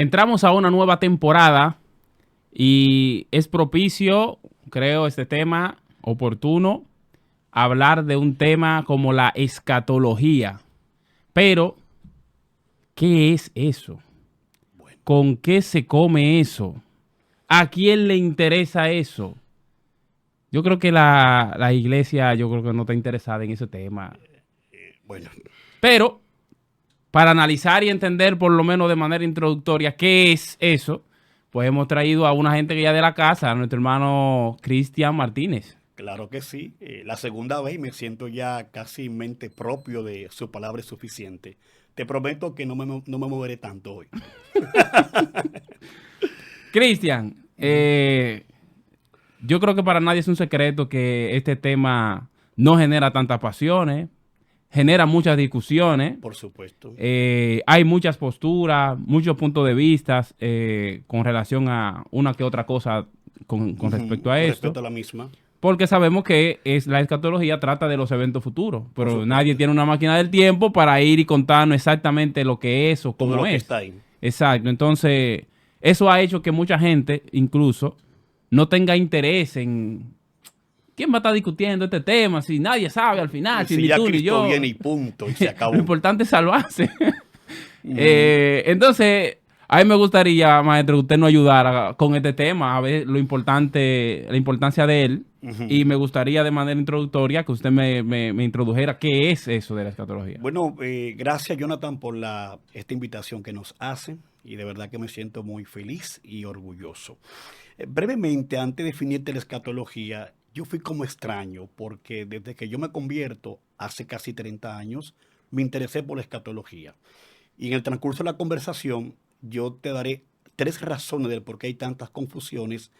Entramos a una nueva temporada y es propicio, creo, este tema oportuno, hablar de un tema como la escatología. Pero, ¿qué es eso? ¿Con qué se come eso? ¿A quién le interesa eso? Yo creo que la iglesia, yo creo que no está interesada en ese tema. Bueno, Pero, para analizar y entender por lo menos de manera introductoria qué es eso, pues hemos traído a una gente que ya de la casa, a nuestro hermano Cristian Martínez. claro que sí. La segunda vez me siento ya casi mente propio de su palabra es suficiente. Te prometo que no me moveré tanto hoy. Cristian, yo creo que para nadie es un secreto que este tema no genera tantas pasiones, genera muchas discusiones, Por supuesto. hay muchas posturas, muchos puntos de vista con relación a una que otra cosa con respecto a Con esto. respecto a la misma. Porque sabemos que la escatología trata de los eventos futuros, Por pero supuesto. nadie tiene una máquina del tiempo para ir y contarnos exactamente lo que es o Todo cómo lo que es. está ahí. Exacto. Entonces, eso ha hecho que mucha gente, incluso, no tenga interés en quién va a estar discutiendo este tema, si nadie sabe al final, si Si ni ya tú ni Cristo yo. viene y punto, y se acabó. Lo importante es salvarse. Ujú. Entonces, a mí me gustaría, maestro, que usted nos ayudara con este tema, a ver lo importante, la importancia de él. Y Ujú. me gustaría de manera introductoria que usted me introdujera qué es eso de la escatología. Bueno, gracias Jonathan por esta invitación que nos hacen y de verdad que me siento muy feliz y orgulloso. Brevemente, antes de definirte la escatología, yo fui como extraño porque desde que yo me convierto hace casi 30 años, me interesé por la escatología. Y en el transcurso de la conversación, yo te daré 3 razones del por qué hay tantas confusiones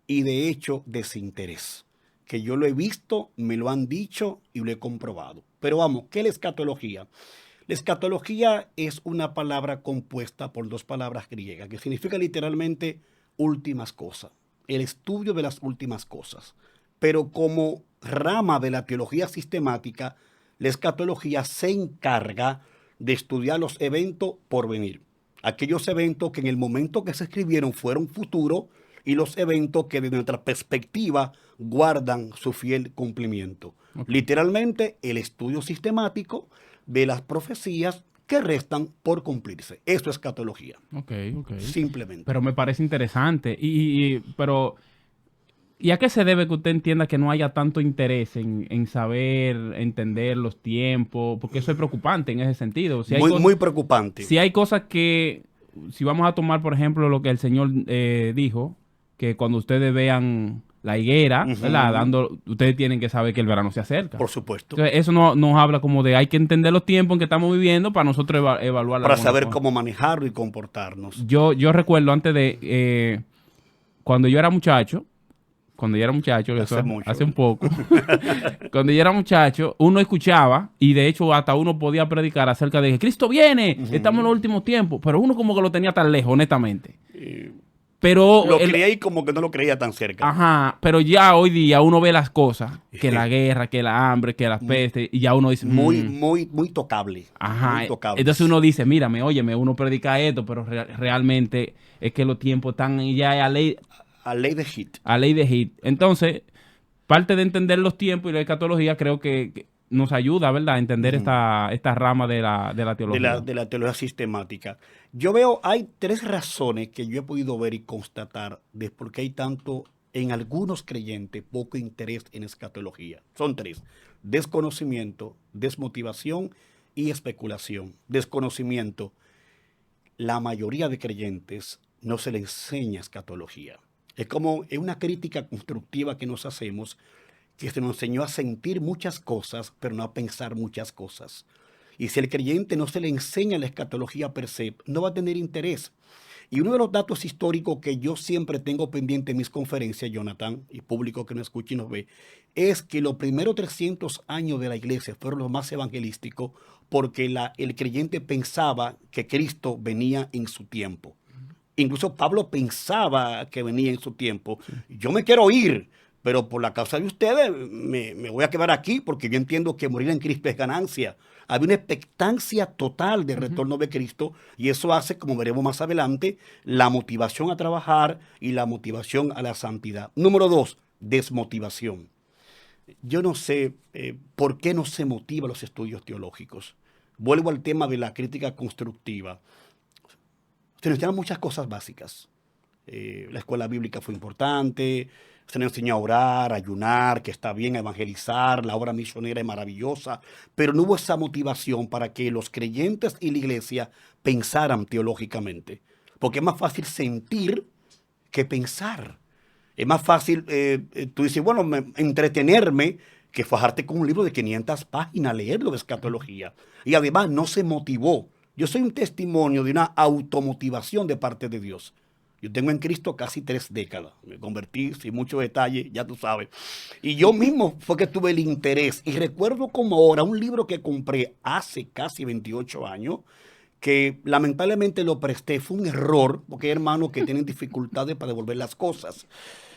y de hecho desinterés. Que yo lo he visto, me lo han dicho y lo he comprobado. Pero vamos, ¿qué es la escatología? La escatología es una palabra compuesta por 2 palabras griegas, que significa literalmente últimas cosas, el estudio de las últimas cosas. Pero como rama de la teología sistemática, la escatología se encarga de estudiar los eventos por venir. Aquellos eventos que en el momento que se escribieron fueron futuros y los eventos que desde nuestra perspectiva guardan su fiel cumplimiento. Ok, Literalmente, el estudio sistemático de las profecías que restan por cumplirse. Eso es escatología, ok, ok. simplemente. Pero me parece interesante. Pero, ¿y a qué se debe que usted entienda que no haya tanto interés en saber, entender los tiempos? Porque eso es preocupante en ese sentido. Si hay Muy, cosas, muy preocupante. si hay cosas que, si vamos a tomar, por ejemplo, lo que el Señor dijo, que cuando ustedes vean la higuera, ¿verdad? Ujú. Ustedes tienen que saber que el verano se acerca. Por supuesto. Entonces, eso nos habla como de hay que entender los tiempos en que estamos viviendo para nosotros evaluar Para algunas saber cosas. cómo manejarlo y comportarnos. Yo recuerdo antes de, cuando yo era muchacho, eso Hace mucho, hace un ¿verdad? poco, cuando yo era muchacho, uno escuchaba y de hecho hasta uno podía predicar acerca de que Cristo viene, estamos en los últimos tiempos, pero uno como que lo tenía tan lejos, honestamente. Pero, Lo creía y como que no lo creía tan cerca. ajá, pero ya hoy día uno ve las cosas, que la guerra, que la hambre, que las pestes, y ya uno dice, Muy, muy, muy tocable. Muy ajá. Entonces tocables. uno dice, mírame, óyeme, uno predica esto, pero realmente es que los tiempos están ya A ley de hit. a ley de hit. Entonces, parte de entender los tiempos y la escatología creo que nos ayuda, ¿verdad?, a entender esta rama de la de la, teología. de la teología sistemática. Yo veo, hay 3 razones que yo he podido ver y constatar de por qué hay tanto, en algunos creyentes, poco interés en escatología. Son 3. Desconocimiento, desmotivación y especulación. Desconocimiento. La mayoría de creyentes no se le enseña escatología. Es una crítica constructiva que nos hacemos, que se nos enseñó a sentir muchas cosas, pero no a pensar muchas cosas. Y si el creyente no se le enseña la escatología per se, no va a tener interés. Y uno de los datos históricos que yo siempre tengo pendiente en mis conferencias, Jonathan, y público que nos escucha y nos ve, es que los primeros 300 años de la iglesia fueron los más evangelísticos porque el creyente pensaba que Cristo venía en su tiempo. Incluso Pablo pensaba que venía en su tiempo. Yo me quiero ir, pero por la causa de ustedes me voy a quedar aquí porque yo entiendo que morir en Cristo es ganancia. Había una expectancia total del retorno de Cristo y eso hace, como veremos más adelante, la motivación a trabajar y la motivación a la santidad. Número 2, desmotivación. Yo no sé por qué no se motiva los estudios teológicos. Vuelvo al tema de la crítica constructiva. Se nos enseñan muchas cosas básicas. La escuela bíblica fue importante, se nos enseñó a orar, a ayunar, que está bien, a evangelizar, la obra misionera es maravillosa, pero no hubo esa motivación para que los creyentes y la iglesia pensaran teológicamente. Porque es más fácil sentir que pensar. Es más fácil, tú dices, bueno, entretenerme que fajarte con un libro de 500 páginas, leerlo de escatología. Y además no se motivó. Yo soy un testimonio de una automotivación de parte de Dios. Yo tengo en Cristo casi 3 décadas. Me convertí sin mucho detalle, ya tú sabes. Y yo mismo fue que tuve el interés. Y recuerdo como ahora un libro que compré hace casi 28 años, que lamentablemente lo presté. Fue un error, porque hay hermanos que tienen dificultades para devolver las cosas.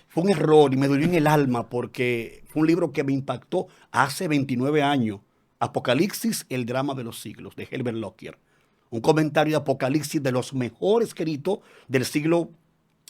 Fue un error y me dolió en el alma porque fue un libro que me impactó hace 29 años. Apocalipsis, el drama de los siglos, de Herbert Lockyer. Un comentario de Apocalipsis de los mejores escritos del siglo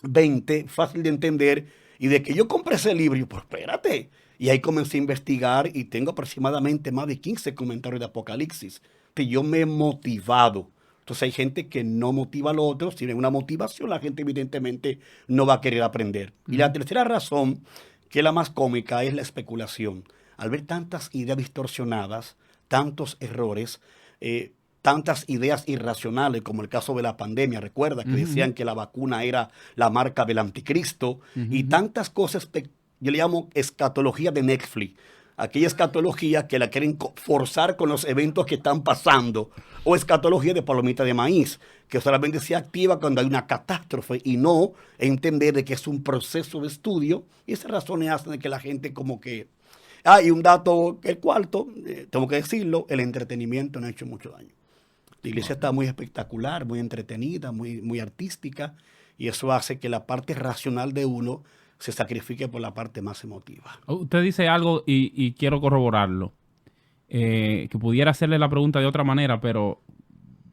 XX, fácil de entender. Y de que yo compré ese libro, yo, pues espérate. Y ahí comencé a investigar y tengo aproximadamente más de 15 comentarios de Apocalipsis. Que yo me he motivado. Entonces hay gente que no motiva a los otros. Si no hay una motivación, la gente evidentemente no va a querer aprender. Y la tercera razón, que es la más cómica, es la especulación. Al ver tantas ideas distorsionadas, tantos errores, tantas ideas irracionales, como el caso de la pandemia, recuerda que decían que la vacuna era la marca del anticristo, y tantas cosas, yo le llamo escatología de Netflix, aquella escatología que la quieren forzar con los eventos que están pasando, o escatología de palomita de maíz, que solamente se activa cuando hay una catástrofe y no entender de que es un proceso de estudio, y esas razones hacen de que la gente como que... y un dato, el cuarto, tengo que decirlo, el entretenimiento no ha hecho mucho daño. La iglesia está muy espectacular, muy entretenida, muy artística, y eso hace que la parte racional de uno se sacrifique por la parte más emotiva. Usted dice algo y quiero corroborarlo. Que pudiera hacerle la pregunta de otra manera, pero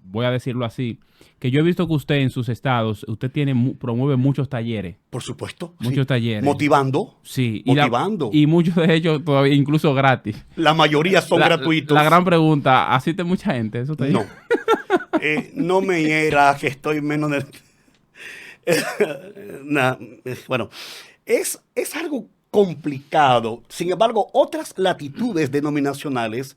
voy a decirlo así. Que yo he visto que usted en sus estados, usted promueve muchos talleres. Por supuesto. Muchos talleres. Motivando. Sí. Motivando. Y muchos de ellos todavía incluso gratis. La mayoría son gratuitos. La gran pregunta, ¿asiste mucha gente a esos talleres? No. No me hiera que estoy menos de... Bueno, es algo complicado. Sin embargo, otras latitudes denominacionales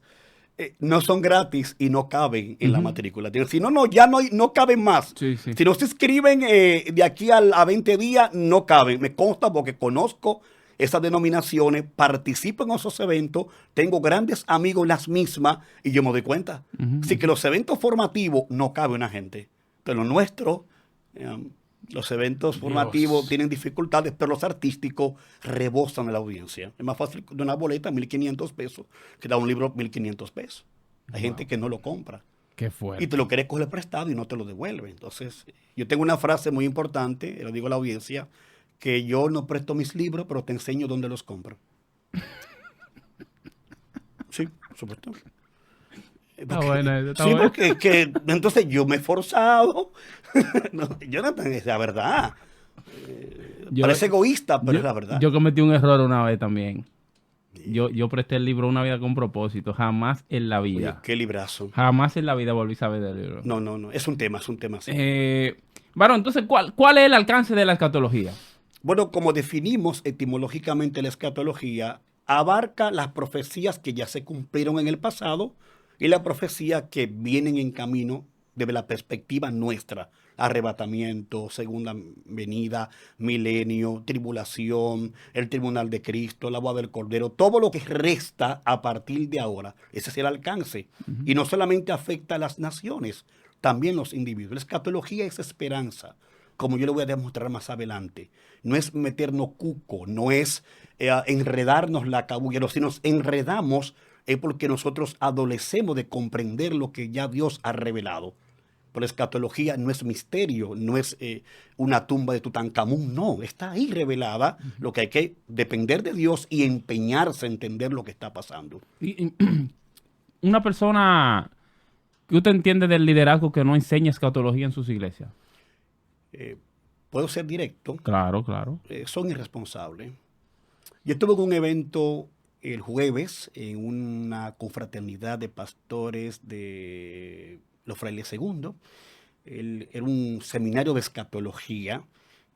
no son gratis y no caben en la matrícula. Si no, ya no caben más. Sí. Si no se inscriben de aquí a 20 días, no caben. Me consta porque conozco esas denominaciones, participo en esos eventos, tengo grandes amigos en las mismas y yo me doy cuenta. Así que los eventos formativos no cabe una gente. Pero lo nuestro... los eventos formativos tienen dificultades, pero los artísticos rebosan a la audiencia. Es más fácil de una boleta, 1.500 pesos, que da un libro 1.500 pesos. Hay gente que no lo compra. Qué fuerte. Y te lo quieres coger prestado y no te lo devuelve. Entonces, yo tengo una frase muy importante, lo digo a la audiencia, que yo no presto mis libros, pero te enseño dónde los compro. Sí, por supuesto. Está bueno. Porque entonces yo me he esforzado. No, Jonathan, es la verdad. Parece egoísta, pero es la verdad. Yo cometí un error una vez también. Yo presté el libro Una vida con propósito. Jamás en la vida. Oye, qué librazo. Jamás en la vida volví a saber del libro. No. Es un tema sí. Bueno, entonces, ¿cuál es el alcance de la escatología? Bueno, como definimos etimológicamente la escatología, abarca las profecías que ya se cumplieron en el pasado y las profecías que vienen en camino desde la perspectiva nuestra. Arrebatamiento, segunda venida, milenio, tribulación, el tribunal de Cristo, la boda del Cordero, todo lo que resta a partir de ahora. Ese es el alcance. Y no solamente afecta a las naciones, también los individuos. La escatología es esperanza, como yo le voy a demostrar más adelante. No es meternos cuco, no es enredarnos la cabulla, si nos enredamos es porque nosotros adolecemos de comprender lo que ya Dios ha revelado. Pero la escatología no es misterio, no es una tumba de Tutankamón, no, está ahí revelada. Lo que hay que depender de Dios y empeñarse a entender lo que está pasando. Una persona que usted entiende del liderazgo que no enseña escatología en sus iglesias. Puedo ser directo. Claro, claro. Son irresponsables. Yo estuve en un evento el jueves en una confraternidad de pastores de los Frailes II. Era un seminario de escatología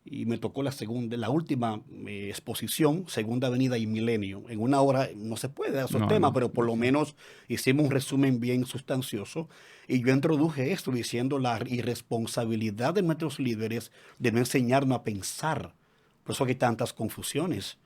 y me tocó la última exposición, Segunda Avenida y Milenio. En una hora no se puede dar esos temas, pero por lo menos hicimos un resumen bien sustancioso. Y yo introduje esto diciendo la irresponsabilidad de nuestros líderes de no enseñarnos a pensar. Por eso hay tantas confusiones.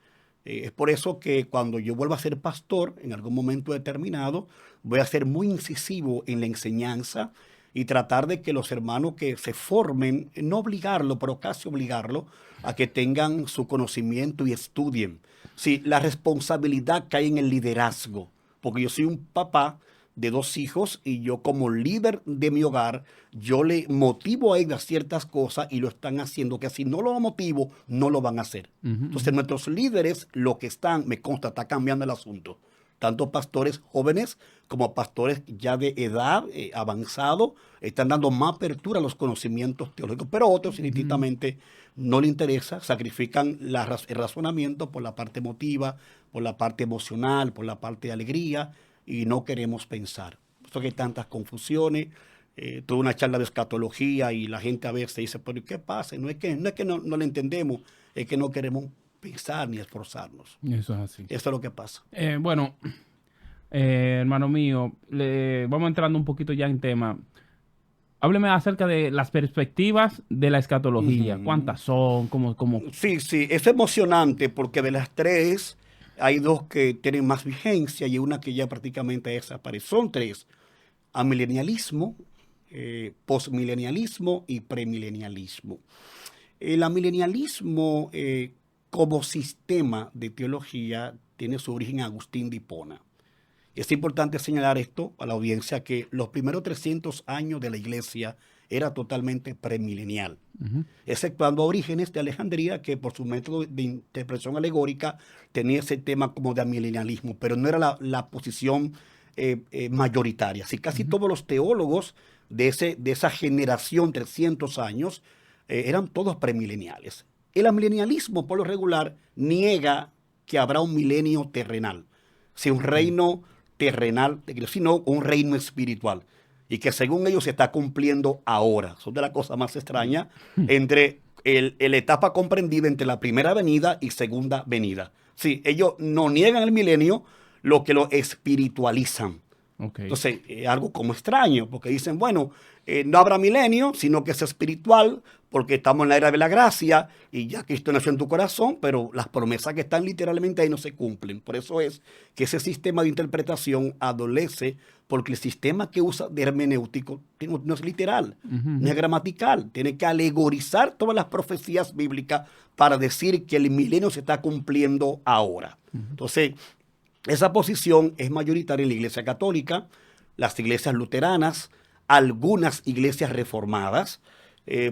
Es por eso que cuando yo vuelva a ser pastor, en algún momento determinado, voy a ser muy incisivo en la enseñanza y tratar de que los hermanos que se formen, no obligarlo, pero casi obligarlo, a que tengan su conocimiento y estudien. Sí, la responsabilidad cae en el liderazgo, porque yo soy un papá de 2 hijos y yo como líder de mi hogar, yo le motivo a ellos a ciertas cosas y lo están haciendo, que si no lo motivo, no lo van a hacer. Entonces nuestros líderes, lo que están, me consta, está cambiando el asunto. Tanto pastores jóvenes como pastores ya de edad avanzado están dando más apertura a los conocimientos teológicos, pero otros indistintamente no les interesa, sacrifican el razonamiento por la parte emotiva, por la parte emocional, por la parte de alegría, y no queremos pensar. Por eso que hay tantas confusiones. Tuve una charla de escatología y la gente a veces dice, pero ¿qué pasa? No es que no lo entendemos, es que no queremos pensar ni esforzarnos. Eso es así. Eso es lo que pasa. Bueno, hermano mío, vamos entrando un poquito ya en tema. Hábleme acerca de las perspectivas de la escatología. ¿Cuántas son? ¿Cómo? Sí, es emocionante porque de las 3 hay 2 que tienen más vigencia y una que ya prácticamente desaparece. Son 3. Amilenialismo, postmilenialismo y premilenialismo. El amilenialismo como sistema de teología tiene su origen en Agustín de Hipona. Es importante señalar esto a la audiencia que los primeros 300 años de la iglesia era totalmente premilenial, exceptuando Orígenes de Alejandría, que por su método de interpretación alegórica tenía ese tema como de amilenialismo, pero no era la posición mayoritaria. Así casi todos los teólogos de esa generación, 300 años, eran todos premileniales. El amilenialismo, por lo regular, niega que habrá un milenio terrenal, si un reino terrenal, sino un reino espiritual, y que según ellos se está cumpliendo ahora. Son de la cosa más extraña entre la etapa comprendida entre la primera venida y segunda venida. Sí, ellos no niegan el milenio, lo que lo espiritualizan. Okay. Entonces, algo como extraño, porque dicen, bueno, no habrá milenio, sino que es espiritual, porque estamos en la era de la gracia y ya Cristo nació en tu corazón, pero las promesas que están literalmente ahí no se cumplen. Por eso es que ese sistema de interpretación adolece, porque el sistema que usa de hermenéutico no es literal, no es gramatical, tiene que alegorizar todas las profecías bíblicas para decir que el milenio se está cumpliendo ahora. Entonces, esa posición es mayoritaria en la Iglesia Católica, las iglesias luteranas, algunas iglesias reformadas,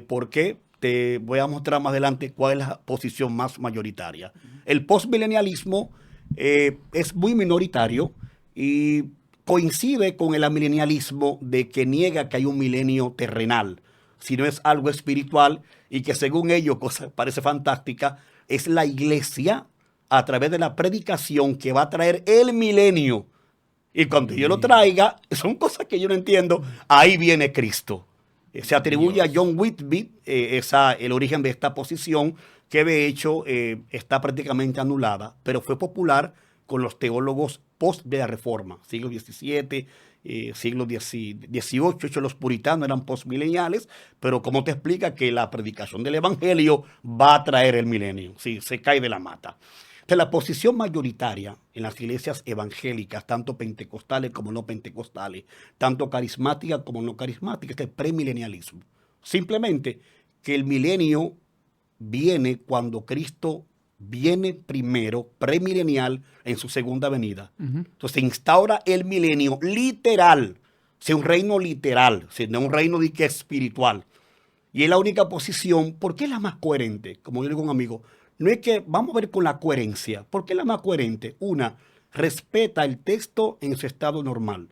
porque te voy a mostrar más adelante cuál es la posición más mayoritaria. El postmilenialismo es muy minoritario y coincide con el amilenialismo de que niega que hay un milenio terrenal, sino es algo espiritual y que según ellos, cosa parece fantástica, es la iglesia a través de la predicación que va a traer el milenio. Y cuando yo lo traiga, son cosas que yo no entiendo, ahí viene Cristo. Se atribuye a John Whitby el origen de esta posición, que de hecho está prácticamente anulada, pero fue popular con los teólogos post de la Reforma, siglo XVII, siglo XVIII, los puritanos eran postmileniales, pero ¿cómo te explica que la predicación del evangelio va a traer el milenio? Sí, se cae de la mata. Entonces, la posición mayoritaria en las iglesias evangélicas, tanto pentecostales como no pentecostales, tanto carismáticas como no carismáticas, es el premilenialismo. Simplemente que el milenio viene cuando Cristo viene primero, premilenial, en su segunda venida. Entonces se instaura el milenio literal, sea un reino literal, no un reino de que espiritual. Y es la única posición, porque es la más coherente, como yo digo a un amigo. No es que, vamos a ver con la coherencia, ¿por qué es la más coherente? Una, respeta el texto en su estado normal.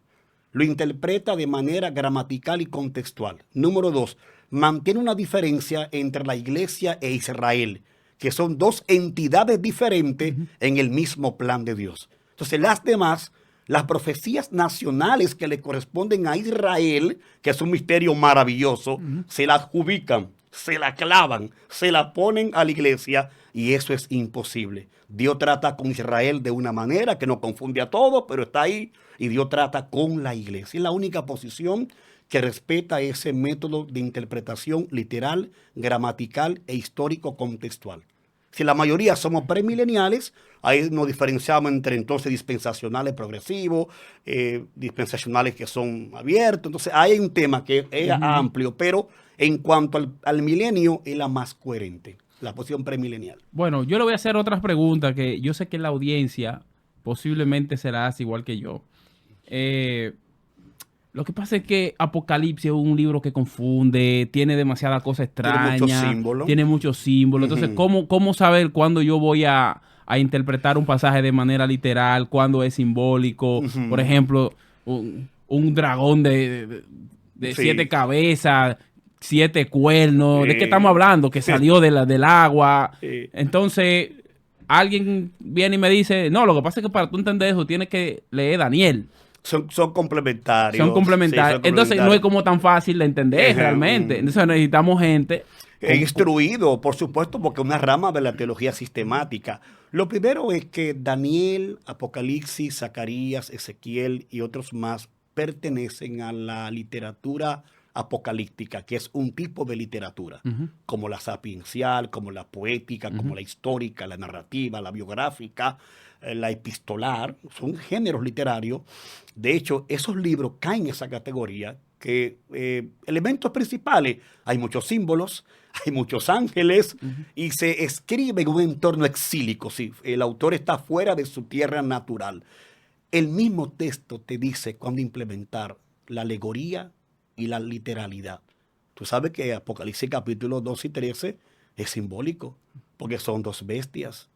Lo interpreta de manera gramatical y contextual. Número dos, mantiene una diferencia entre la iglesia e Israel, que son dos entidades diferentes en el mismo plan de Dios. Entonces, las demás, las profecías nacionales que le corresponden a Israel, que es un misterio maravilloso, se la adjudican, se la clavan, se la ponen a la iglesia, y eso es imposible. Dios trata con Israel de una manera que no confunde a todos, pero está ahí, y Dios trata con la iglesia. Es la única posición que respeta ese método de interpretación literal, gramatical e histórico contextual. Si la mayoría somos premileniales, ahí nos diferenciamos entre entonces dispensacionales progresivos, dispensacionales que son abiertos. Entonces hay un tema que es amplio, pero en cuanto al milenio es la más coherente, la posición premilenial. Bueno, yo le voy a hacer otras preguntas que yo sé que la audiencia posiblemente se la hace igual que yo. Lo que pasa es que Apocalipsis es un libro que confunde, tiene demasiada cosa extraña, tiene muchos símbolos. Entonces, ¿cómo saber cuándo yo voy a interpretar un pasaje de manera literal, cuándo es simbólico? Por ejemplo, un dragón de 7 cabezas, 7 cuernos. ¿De qué estamos hablando? Que salió del agua. Entonces, alguien viene y me dice, no, lo que pasa es que para tú entender eso tienes que leer Daniel. Son complementarios. Son complementarios. Entonces no es como tan fácil de entender realmente. Entonces necesitamos gente instruido, por supuesto, porque es una rama de la teología sistemática. Lo primero es que Daniel, Apocalipsis, Zacarías, Ezequiel y otros más pertenecen a la literatura apocalíptica, que es un tipo de literatura, como la sapiencial, como la poética, como la histórica, la narrativa, la biográfica, la epistolar. Son géneros literarios. De hecho, esos libros caen en esa categoría, que elementos principales, hay muchos símbolos, hay muchos ángeles, y se escribe en un entorno exílico. Sí, el autor está fuera de su tierra natural. El mismo texto te dice cuándo implementar la alegoría y la literalidad. Tú sabes que Apocalipsis capítulo 2 y 13 es simbólico, porque son dos bestias.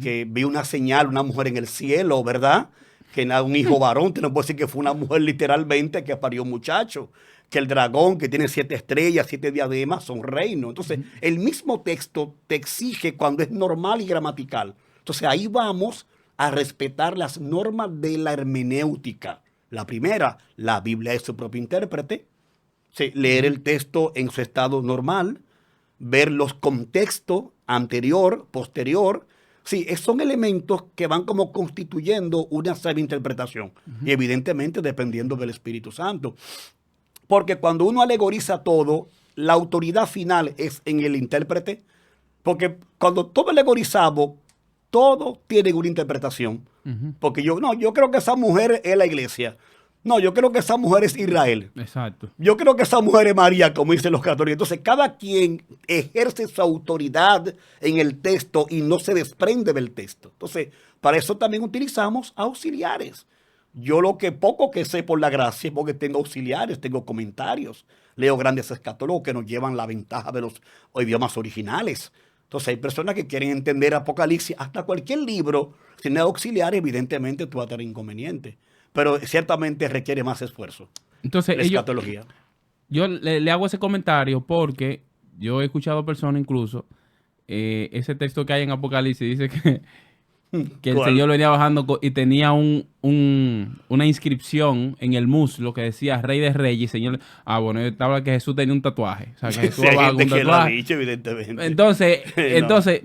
Que vi una señal, una mujer en el cielo, ¿verdad? Que era un hijo varón, te no puedo decir que fue una mujer literalmente que parió un muchacho. Que el dragón que tiene 7 estrellas, 7 diademas, son reinos. Entonces, el mismo texto te exige cuando es normal y gramatical. Entonces, ahí vamos a respetar las normas de la hermenéutica. La primera, la Biblia es su propio intérprete. Sí, leer el texto en su estado normal, ver los contextos anterior, posterior. Sí, son elementos que van como constituyendo una sabia interpretación. Y evidentemente dependiendo del Espíritu Santo. Porque cuando uno alegoriza todo, la autoridad final es en el intérprete. Porque cuando todo alegorizamos, todo tiene una interpretación. Porque yo creo que esa mujer es la iglesia. No, yo creo que esa mujer es Israel. Exacto. Yo creo que esa mujer es María, como dicen los católicos. Entonces, cada quien ejerce su autoridad en el texto y no se desprende del texto. Entonces, para eso también utilizamos auxiliares. Yo lo que poco que sé por la gracia es porque tengo auxiliares, tengo comentarios. Leo grandes escatólogos que nos llevan la ventaja de los idiomas originales. Entonces, hay personas que quieren entender Apocalipsis. Hasta cualquier libro, si no hay auxiliares, evidentemente tú vas a tener inconveniente. Pero ciertamente requiere más esfuerzo. Entonces, la escatología. Yo le hago ese comentario porque yo he escuchado personas incluso, ese texto que hay en Apocalipsis dice que el Señor venía bajando y tenía una inscripción en el muslo que decía Rey de Reyes. Señor, bueno, estaba que Jesús tenía un tatuaje. O sea, que Jesús hay gente que lo ha dicho, evidentemente. Entonces,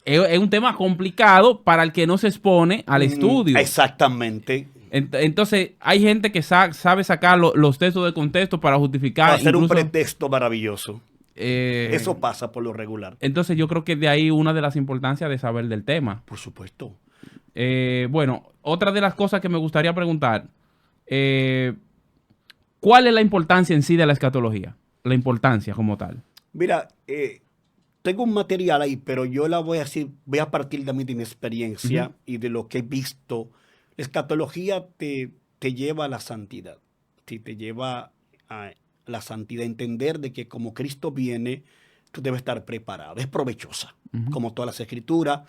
es un tema complicado para el que no se expone al estudio. Exactamente. Entonces, hay gente que sabe sacar los textos de contexto para justificar. Para hacer un pretexto maravilloso. Eso pasa por lo regular. Entonces, yo creo que de ahí una de las importancias de saber del tema. Por supuesto. Bueno, otra de las cosas que me gustaría preguntar, ¿cuál es la importancia en sí de la escatología? La importancia como tal. Mira, tengo un material ahí, pero yo la voy a decir, voy a partir de mi experiencia y de lo que he visto. La escatología te lleva a la santidad. y te lleva a la santidad, entender de que como Cristo viene, tú debes estar preparado. Es provechosa, como todas las escrituras,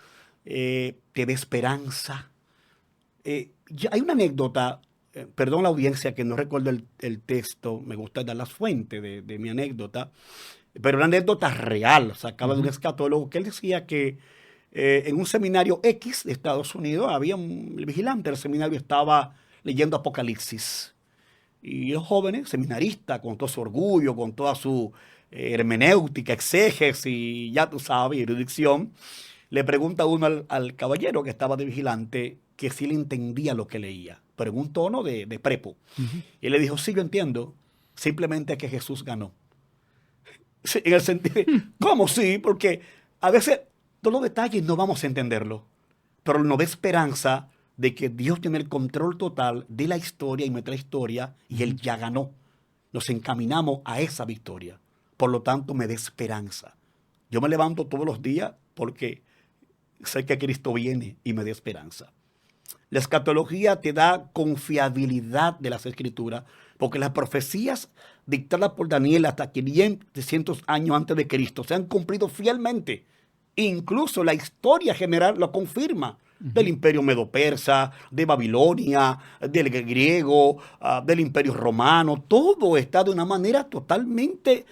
te da esperanza. Hay una anécdota, perdón la audiencia que no recuerdo el texto, me gusta dar las fuentes de mi anécdota, pero una anécdota real, sacada de un escatólogo, que él decía que en un seminario X de Estados Unidos había el vigilante del seminario estaba leyendo Apocalipsis. Y los jóvenes, seminaristas, con todo su orgullo, con toda su hermenéutica, exégesis y ya tú sabes, erudición, le pregunta uno al caballero que estaba de vigilante que si le entendía lo que leía, pero en un tono de prepo. Y él le dijo, sí, yo entiendo, simplemente que Jesús ganó. Sí, en el sentido, ¿cómo sí? Porque a veces todos los detalles no vamos a entenderlo, pero nos da esperanza de que Dios tiene el control total de la historia y nuestra historia y Él ya ganó. Nos encaminamos a esa victoria. Por lo tanto, me da esperanza. Yo me levanto todos los días porque sé que Cristo viene y me da esperanza. La escatología te da confiabilidad de las Escrituras, porque las profecías dictadas por Daniel hasta 500 años antes de Cristo se han cumplido fielmente. Incluso la historia general lo confirma. Del imperio medo-persa, de Babilonia, del griego, del imperio romano. Todo está de una manera totalmente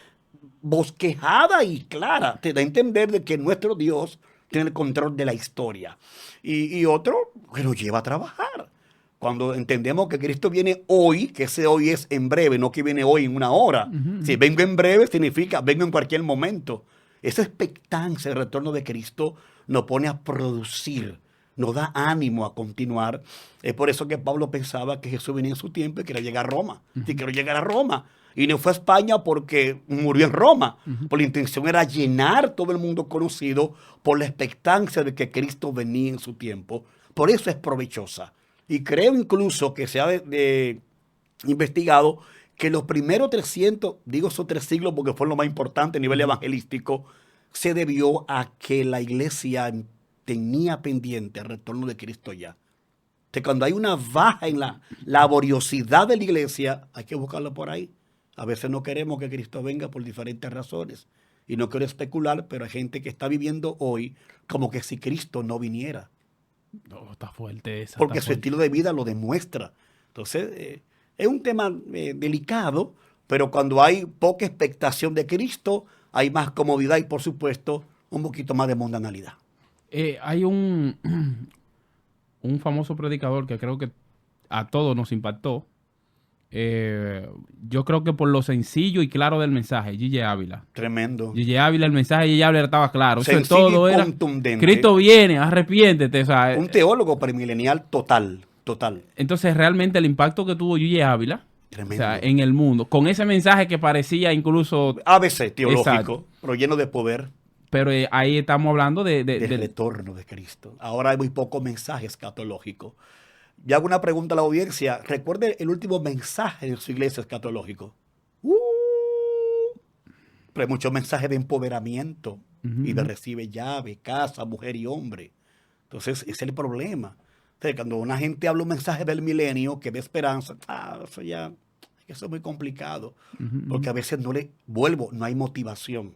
bosquejada y clara. Te da a entender de que nuestro Dios tiene el control de la historia. Y otro que nos lleva a trabajar. Cuando entendemos que Cristo viene hoy, que ese hoy es en breve, no que viene hoy en una hora. Si vengo en breve significa vengo en cualquier momento. Esa expectancia del retorno de Cristo nos pone a producir, nos da ánimo a continuar. Es por eso que Pablo pensaba que Jesús venía en su tiempo y quería llegar a Roma. Si quiero llegar a Roma. Y no fue a España porque murió en Roma. Por la intención era llenar todo el mundo conocido por la expectancia de que Cristo venía en su tiempo. Por eso es provechosa. Y creo incluso que se ha investigado que los primeros 300, digo esos 3 siglos porque fue lo más importante a nivel evangelístico, se debió a que la iglesia tenía pendiente el retorno de Cristo ya. Entonces, cuando hay una baja en la laboriosidad de la iglesia, hay que buscarlo por ahí. A veces no queremos que Cristo venga por diferentes razones. Y no quiero especular, pero hay gente que está viviendo hoy como que si Cristo no viniera. No, está fuerte esa. Porque su estilo de vida lo demuestra. Entonces, es un tema delicado, pero cuando hay poca expectación de Cristo, hay más comodidad y, por supuesto, un poquito más de mundanalidad. Hay un famoso predicador que creo que a todos nos impactó. Yo creo que por lo sencillo y claro del mensaje, Gigi Ávila. Tremendo. Gigi Ávila, el mensaje de Gigi Ávila estaba claro. Eso Sencillo todo y era contundente. Cristo viene, arrepiéntete. O sea, un teólogo premilenial total. Entonces, realmente el impacto que tuvo Gigi Ávila, tremendo, o sea, en el mundo, con ese mensaje que parecía incluso ABC teológico, exacto, pero lleno de poder. Pero ahí estamos hablando del retorno de Cristo. Ahora hay muy poco mensaje escatológico. Yo hago una pregunta a la audiencia. Recuerde el último mensaje de su iglesia escatológico. Pero hay muchos mensajes de empoderamiento y de recibe llave, casa, mujer y hombre. Entonces, ese es el problema. Entonces, cuando una gente habla un mensaje del milenio que da esperanza, eso es muy complicado. Porque a veces no hay motivación.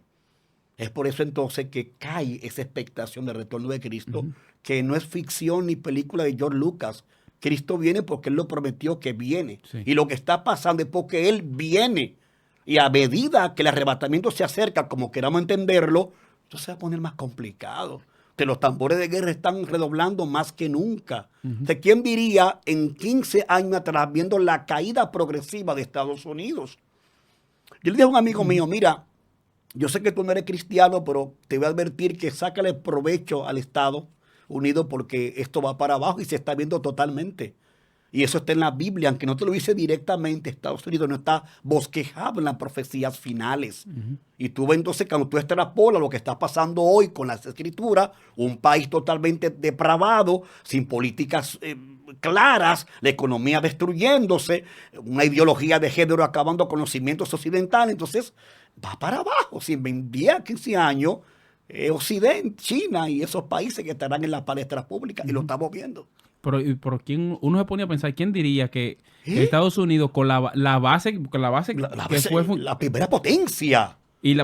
Es por eso entonces que cae esa expectación de retorno de Cristo, que no es ficción ni película de George Lucas. Cristo viene porque Él lo prometió que viene. Sí. Y lo que está pasando es porque Él viene. Y a medida que el arrebatamiento se acerca, como queramos entenderlo, entonces se va a poner más complicado. Que los tambores de guerra están redoblando más que nunca. ¿De quién diría en 15 años atrás, viendo la caída progresiva de Estados Unidos? Yo le dije a un amigo mío, mira, yo sé que tú no eres cristiano, pero te voy a advertir que sácale provecho al Estado Unido porque esto va para abajo y se está viendo totalmente. Y eso está en la Biblia, aunque no te lo dice directamente, Estados Unidos no está bosquejado en las profecías finales. Y tú ves entonces, cuando tú extrapolas lo que está pasando hoy con las escrituras, un país totalmente depravado, sin políticas claras, la economía destruyéndose, una ideología de género acabando con los cimientos occidentales, entonces va para abajo. Si en 10, 15 años, Occidente, China y esos países que estarán en las palestras públicas, y lo estamos viendo. Pero ¿quién, uno se ponía a pensar, ¿quién diría que ¿Eh? Estados Unidos con la base que fue La primera potencia.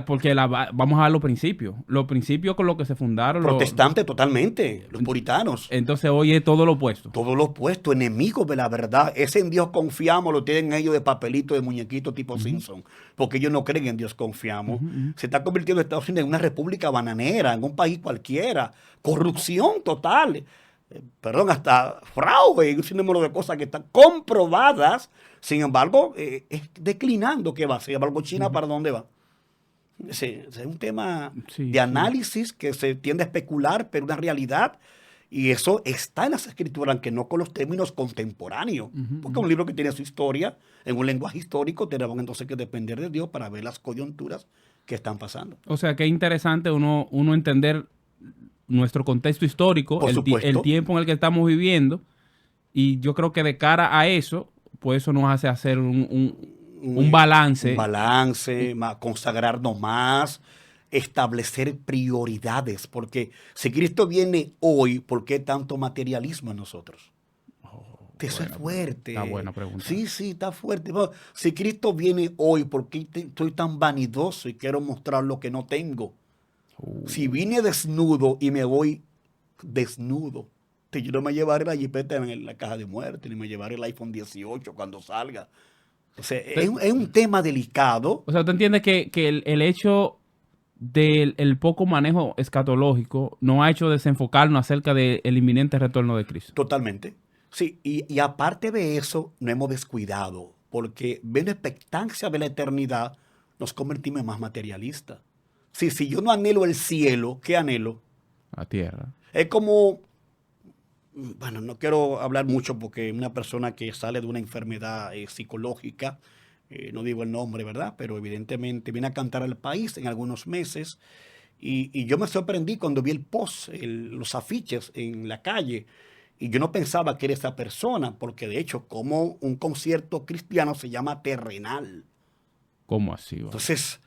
porque vamos a ver los principios con los que se fundaron Protestante totalmente, los puritanos. entonces hoy es todo lo opuesto. Todo lo opuesto, enemigos de la verdad. Ese en Dios confiamos lo tienen ellos de papelito, de muñequito tipo Simpson. Porque ellos no creen en Dios confiamos. Se está convirtiendo Estados Unidos en una república bananera, en un país cualquiera. Corrupción total. Perdón, hasta fraude, un sinnúmero de cosas que están comprobadas. Sin embargo, es declinando que va. Sin embargo, China, ¿para dónde va? Es un tema Sí, de análisis que se tiende a especular, pero una realidad. Y eso está en las escrituras, aunque no con los términos contemporáneos. Porque un libro que tiene su historia, en un lenguaje histórico, tenemos entonces que depender de Dios para ver las coyunturas que están pasando. O sea, que es interesante uno entender nuestro contexto histórico, Por el supuesto. tiempo en el que estamos viviendo. Y yo creo que de cara a eso, pues eso nos hace hacer un balance. Un balance, consagrarnos más, establecer prioridades. Porque si Cristo viene hoy, ¿por qué tanto materialismo en nosotros? Eso es fuerte. Está buena pregunta. Sí, sí, está fuerte. Bueno, si Cristo viene hoy, ¿por qué estoy tan vanidoso y quiero mostrar lo que no tengo? Si vine desnudo y me voy desnudo, yo no me llevaré la jipeta en la caja de muerte, ni me llevaré el iPhone 18 cuando salga. O sea, es un tema delicado. O sea, ¿tú entiendes que el hecho del poco manejo escatológico nos ha hecho desenfocarnos acerca del inminente retorno de Cristo? Totalmente. Sí, y aparte de eso, no hemos descuidado, porque viendo expectancia de la eternidad, nos convertimos en más materialistas. Sí, si yo no anhelo el cielo, ¿qué anhelo? La tierra. Es como, bueno, no quiero hablar mucho porque una persona que sale de una enfermedad psicológica, no digo el nombre, ¿verdad? Pero evidentemente viene a cantar al país en algunos meses y yo me sorprendí cuando vi el post, los afiches en la calle y yo no pensaba que era esa persona porque de hecho como un concierto cristiano se llama terrenal. ¿Cómo así? Vale? Entonces,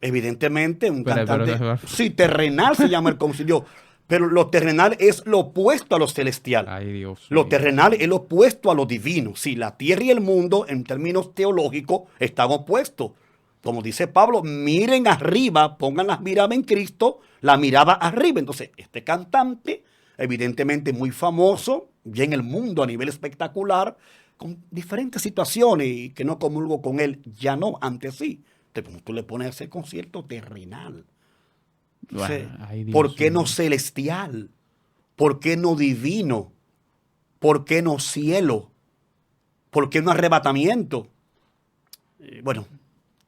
evidentemente un Pero, cantante, sí, terrenal se llama el concierto. Pero lo terrenal es lo opuesto a lo celestial. Ay, Dios Lo mío. terrenal es lo opuesto a lo divino. Sí, la tierra y el mundo, en términos teológicos, están opuestos. Como dice Pablo, miren arriba, pongan las miradas en Cristo, la mirada arriba. Entonces, este cantante, evidentemente muy famoso, ya en el mundo a nivel espectacular, con diferentes situaciones y que no comulgo con él, ya no, antes sí. Entonces, tú le pones ese concierto terrenal. Entonces, Ay, Dios ¿por qué no mío. celestial? ¿Por qué no divino? ¿Por qué no cielo? ¿Por qué no arrebatamiento? Bueno,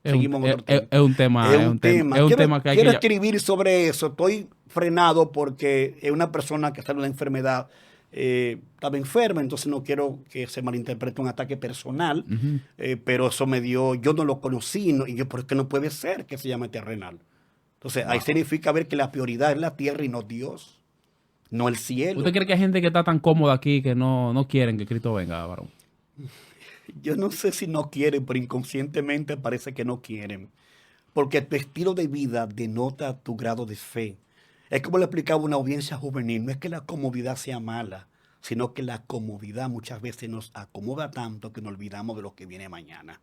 seguimos en otro tema. Es un tema. Es un tema. Es un Quiero, tema que hay quiero que... escribir sobre eso. Estoy frenado porque es una persona que sale de una enfermedad, estaba enferma, entonces no quiero que se malinterprete un ataque personal, pero eso me dio, yo no lo conocí, y yo, ¿por qué no puede ser que se llame terrenal? Entonces, ahí significa ver que la prioridad es la tierra y no Dios, no el cielo. ¿Usted cree que hay gente que está tan cómoda aquí que no quieren que Cristo venga, varón? Yo no sé si no quieren, pero inconscientemente parece que no quieren. Porque tu estilo de vida denota tu grado de fe. Es como le explicaba una audiencia juvenil, no es que la comodidad sea mala, sino que la comodidad muchas veces nos acomoda tanto que nos olvidamos de lo que viene mañana.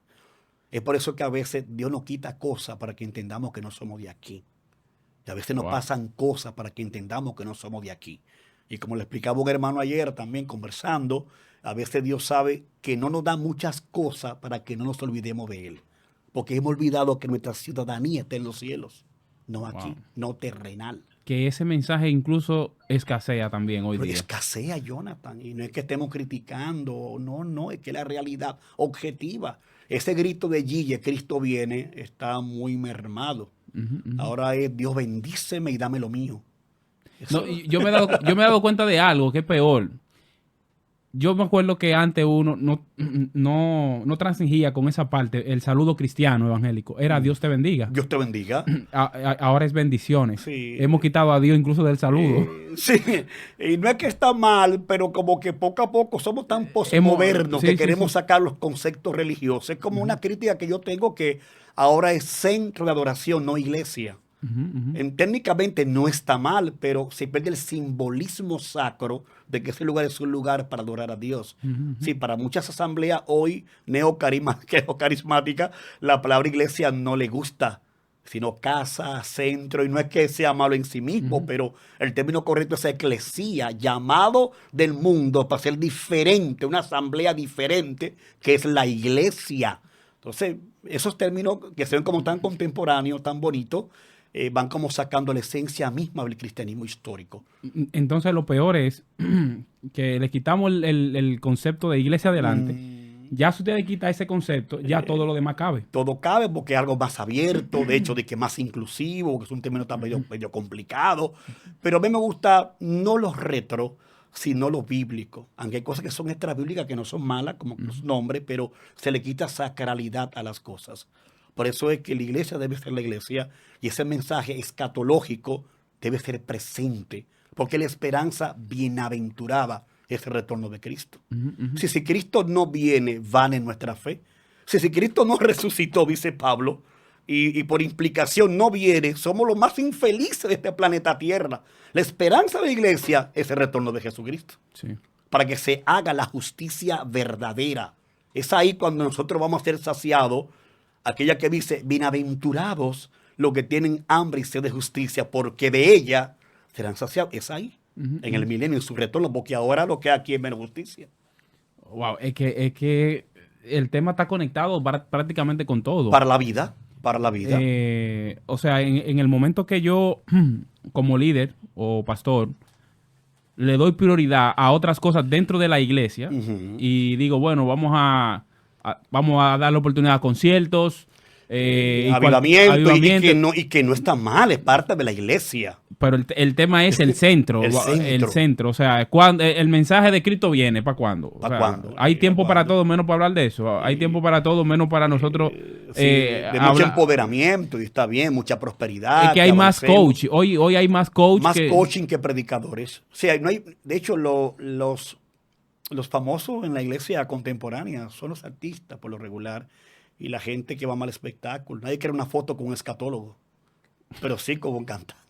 Es por eso que a veces Dios nos quita cosas para que entendamos que no somos de aquí. Y a veces nos pasan cosas para que entendamos que no somos de aquí. Y como le explicaba un hermano ayer también conversando, a veces Dios sabe que no nos da muchas cosas para que no nos olvidemos de Él. Porque hemos olvidado que nuestra ciudadanía está en los cielos, no aquí, no terrenal. Que ese mensaje incluso escasea también hoy Pero día. escasea, Jonathan, y no es que estemos criticando, no, es que la realidad objetiva. Ese grito de Gille, Cristo viene, está muy mermado. Ahora es Dios bendíceme y dame lo mío. No, yo me he dado cuenta de algo que es peor. Yo me acuerdo que antes uno no transigía con esa parte, el saludo cristiano evangélico. Era Dios te bendiga. Dios te bendiga. Ahora es bendiciones. Sí. Hemos quitado a Dios incluso del saludo. Sí, y no es que está mal, pero como que poco a poco somos tan postmodernos que queremos sacar los conceptos religiosos. Es como una crítica que yo tengo que ahora es centro de adoración, no iglesia. Técnicamente no está mal, pero se pierde el simbolismo sacro de que ese lugar es un lugar para adorar a Dios. Sí, para muchas asambleas hoy neocarismáticas, la palabra iglesia no le gusta, sino casa, centro, y no es que sea malo en sí mismo, pero el término correcto es eclesía, llamado del mundo para ser diferente, una asamblea diferente, que es la iglesia. Entonces, esos términos que se ven como tan contemporáneos, tan bonitos, van como sacando la esencia misma del cristianismo histórico. Entonces lo peor es que le quitamos el concepto de iglesia adelante. Ya si usted le quita ese concepto, ya todo lo demás cabe. Todo cabe porque es algo más abierto, de hecho, de que más inclusivo, que es un término tan medio complicado. Pero a mí me gusta no los retro, sino lo bíblico. Aunque hay cosas que son extrabíblicas, que no son malas, como los nombres, pero se le quita sacralidad a las cosas. Por eso es que la iglesia debe ser la iglesia y ese mensaje escatológico debe ser presente, porque la esperanza bienaventurada es el retorno de Cristo. Si Cristo no viene, vana es nuestra fe. Si Cristo no resucitó, dice Pablo, y por implicación no viene, somos los más infelices de este planeta Tierra. La esperanza de la iglesia es el retorno de Jesucristo. Sí. Para que se haga la justicia verdadera. Es ahí cuando nosotros vamos a ser saciados. Aquella que dice, bienaventurados los que tienen hambre y sed de justicia, porque de ella serán saciados. Es ahí, en el milenio, en su retorno, porque ahora lo que aquí es menos justicia. Wow, es que el tema está conectado prácticamente con todo. Para la vida, para la vida. O sea, en el momento que yo, como líder o pastor, le doy prioridad a otras cosas dentro de la iglesia y digo, bueno, vamos a darle oportunidad a conciertos, avivamiento. Y que no está mal, es parte de la iglesia. Pero el tema es el centro. El centro. O sea, cuando el mensaje de Cristo viene, ¿para cuándo? ¿Para cuándo? Hay tiempo para todo menos para hablar de eso. Hay tiempo para todo menos para nosotros. De mucho empoderamiento, y está bien, mucha prosperidad. Es que hay más coach. Hoy hay más coach. Más coaching que predicadores. O sea, no hay, de hecho, los famosos en la iglesia contemporánea son los artistas, por lo regular, y la gente que va mal espectáculo. Nadie quiere una foto con un escatólogo, pero sí con un cantante.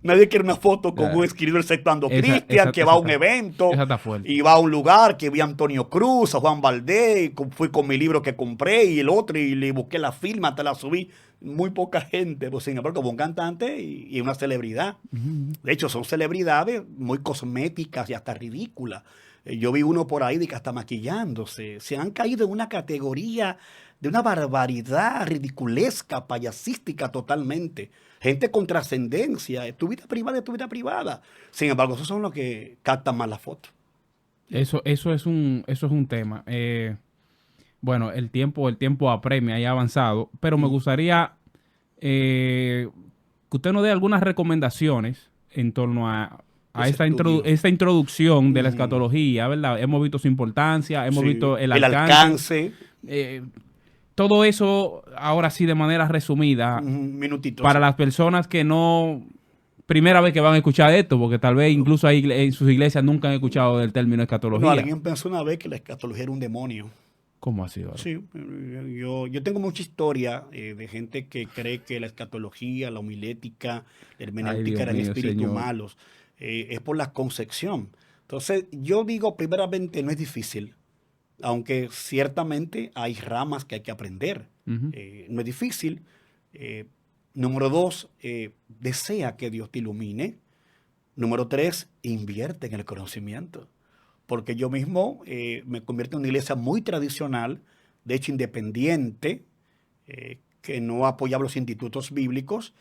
Nadie quiere una foto con un escritor exceptuando Cristian, que va a un evento y va a un lugar que vi a Antonio Cruz, a Juan Valdés, fui con mi libro que compré y el otro y le busqué la firma, te la subí. Muy poca gente, pues sin embargo, como un cantante y una celebridad. De hecho, son celebridades muy cosméticas y hasta ridículas. Yo vi uno por ahí de que hasta maquillándose. Se han caído en una categoría de una barbaridad ridiculesca, payasística totalmente. Gente con trascendencia. Tu vida privada es tu vida privada. Sin embargo, esos son los que captan más la foto. Eso es un tema. Bueno, el tiempo apremia y ha avanzado, pero me gustaría que usted nos dé algunas recomendaciones en torno a esta introducción de la escatología, ¿verdad? Hemos visto su importancia, hemos visto el alcance. Todo eso, ahora sí, de manera resumida, para las personas que no... Primera vez que van a escuchar esto, porque tal vez incluso en sus iglesias nunca han escatología del término escatología. No, alguien pensó una vez que la escatología era un demonio. ¿Cómo así? Sí, yo tengo mucha historia de gente que cree que la escatología, la homilética, la hermenéutica eran espíritus malos. Es por la concepción. Entonces, yo digo, primeramente, no es difícil, aunque ciertamente hay ramas que hay que aprender. No es difícil. Número 2, desea que Dios te ilumine. Número 3, invierte en el conocimiento. Porque yo mismo me convierto en una iglesia muy tradicional, de hecho independiente, que no apoyaba los institutos bíblicos.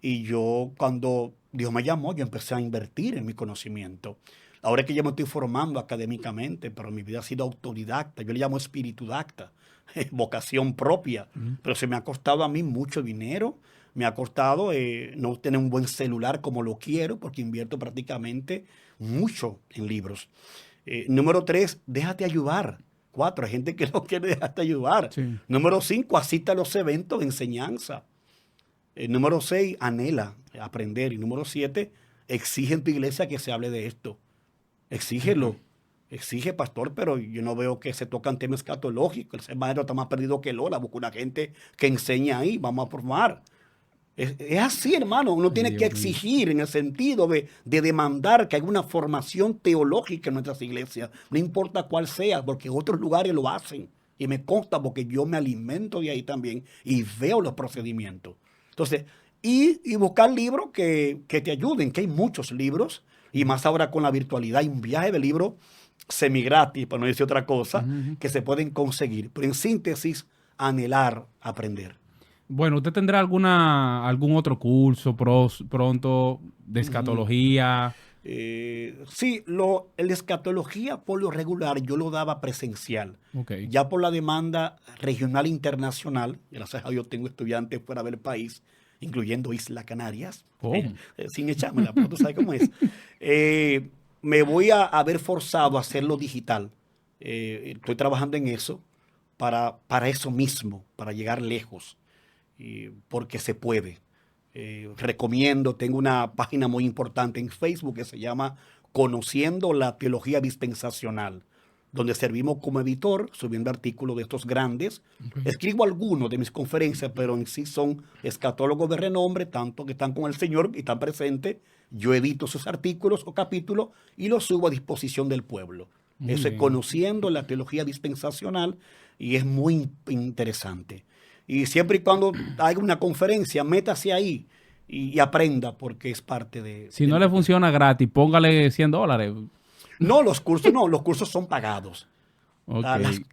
Y yo, cuando Dios me llamó, yo empecé a invertir en mi conocimiento. Ahora que yo me estoy formando académicamente, pero mi vida ha sido autodidacta. Yo le llamo espiritudacta, vocación propia. Pero se me ha costado a mí mucho dinero. Me ha costado no tener un buen celular como lo quiero, porque invierto prácticamente mucho en libros. Número 3, déjate ayudar. 4, hay gente que no quiere dejarte ayudar. Sí. Número 5, asista a los eventos de enseñanza. Número 6, anhela aprender. Y número 7, exige en tu iglesia que se hable de esto. Exígelo. Exige, pastor, pero yo no veo que se tocan temas escatológicos. Ese maestro está más perdido que Lola. Busca una gente que enseña ahí. Vamos a formar. Es así, hermano. Uno tiene que Dios mío. exigir en el sentido de demandar que haya una formación teológica en nuestras iglesias. No importa cuál sea, porque otros lugares lo hacen. Y me consta porque yo me alimento de ahí también y veo los procedimientos. Entonces, y buscar libros que te ayuden, que hay muchos libros. Y más ahora con la virtualidad, hay un viaje de libros semi-gratis, para no decir otra cosa, que se pueden conseguir. Pero en síntesis, anhelar aprender. Bueno, ¿usted tendrá algún otro curso pronto de escatología? Sí, el de escatología por lo regular yo lo daba presencial. Ok. Ya por la demanda regional e internacional, gracias a Dios tengo estudiantes fuera del país, incluyendo Isla Canarias, Oh. sin echármela, pero tú sabes cómo es. Me voy a ver forzado a hacerlo digital. Estoy trabajando en eso para eso mismo, para llegar lejos, porque se puede. Recomiendo, tengo una página muy importante en Facebook que se llama Conociendo la Teología Dispensacional, donde servimos como editor, subiendo artículos de estos grandes. Escribo algunos de mis conferencias, pero en sí son escatólogos de renombre, tanto que están con el Señor y están presentes. Yo edito sus artículos o capítulos y los subo a disposición del pueblo. Eso es Conociendo la Teología Dispensacional y es muy interesante. Y siempre y cuando haya una conferencia, métase ahí y aprenda porque es parte de... Si no le funciona gratis, póngale $100. No, los cursos son pagados. Ok.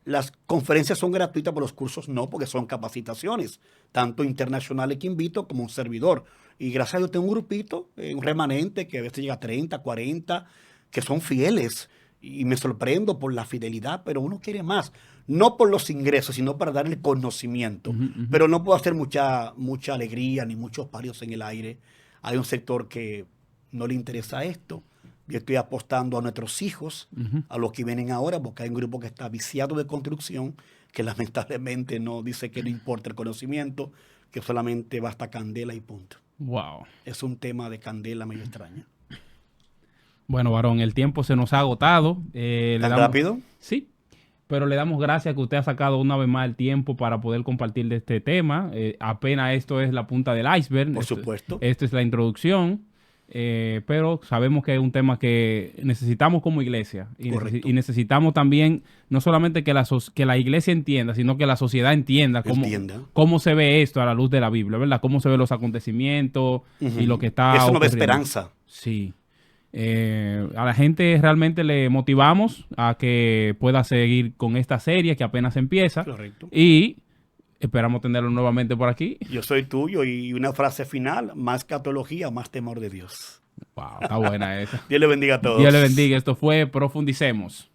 Las conferencias son gratuitas, pero los cursos no, porque son capacitaciones, tanto internacionales que invito como un servidor. Y gracias a Dios tengo un grupito, un remanente que a veces llega a 30, 40, que son fieles. Y me sorprendo por la fidelidad, pero uno quiere más. No por los ingresos, sino para dar el conocimiento. Pero no puedo hacer mucha alegría ni muchos parios en el aire. Hay un sector que no le interesa esto. Yo estoy apostando a nuestros hijos, a los que vienen ahora, porque hay un grupo que está viciado de construcción, que lamentablemente no dice que no importa el conocimiento, que solamente basta candela y punto. Wow. Es un tema de candela medio extraño. Bueno, varón, el tiempo se nos ha agotado. ¿Tan rápido? Sí, pero le damos gracias que usted ha sacado una vez más el tiempo para poder compartir de este tema. Apenas esto es la punta del iceberg. Por supuesto. Esto es la introducción. Pero sabemos que es un tema que necesitamos como iglesia y necesitamos también no solamente que la iglesia entienda, sino que la sociedad entienda cómo se ve esto a la luz de la Biblia, ¿verdad? Cómo se ven los acontecimientos y lo que está Eso no da ocurriendo. esperanza. Sí. A la gente realmente le motivamos a que pueda seguir con esta serie que apenas empieza. Correcto. Y esperamos tenerlo nuevamente por aquí. Yo soy tuyo y una frase final, más escatología, más temor de Dios. Wow, está buena esa. Dios le bendiga a todos. Dios le bendiga. Esto fue Profundicemos.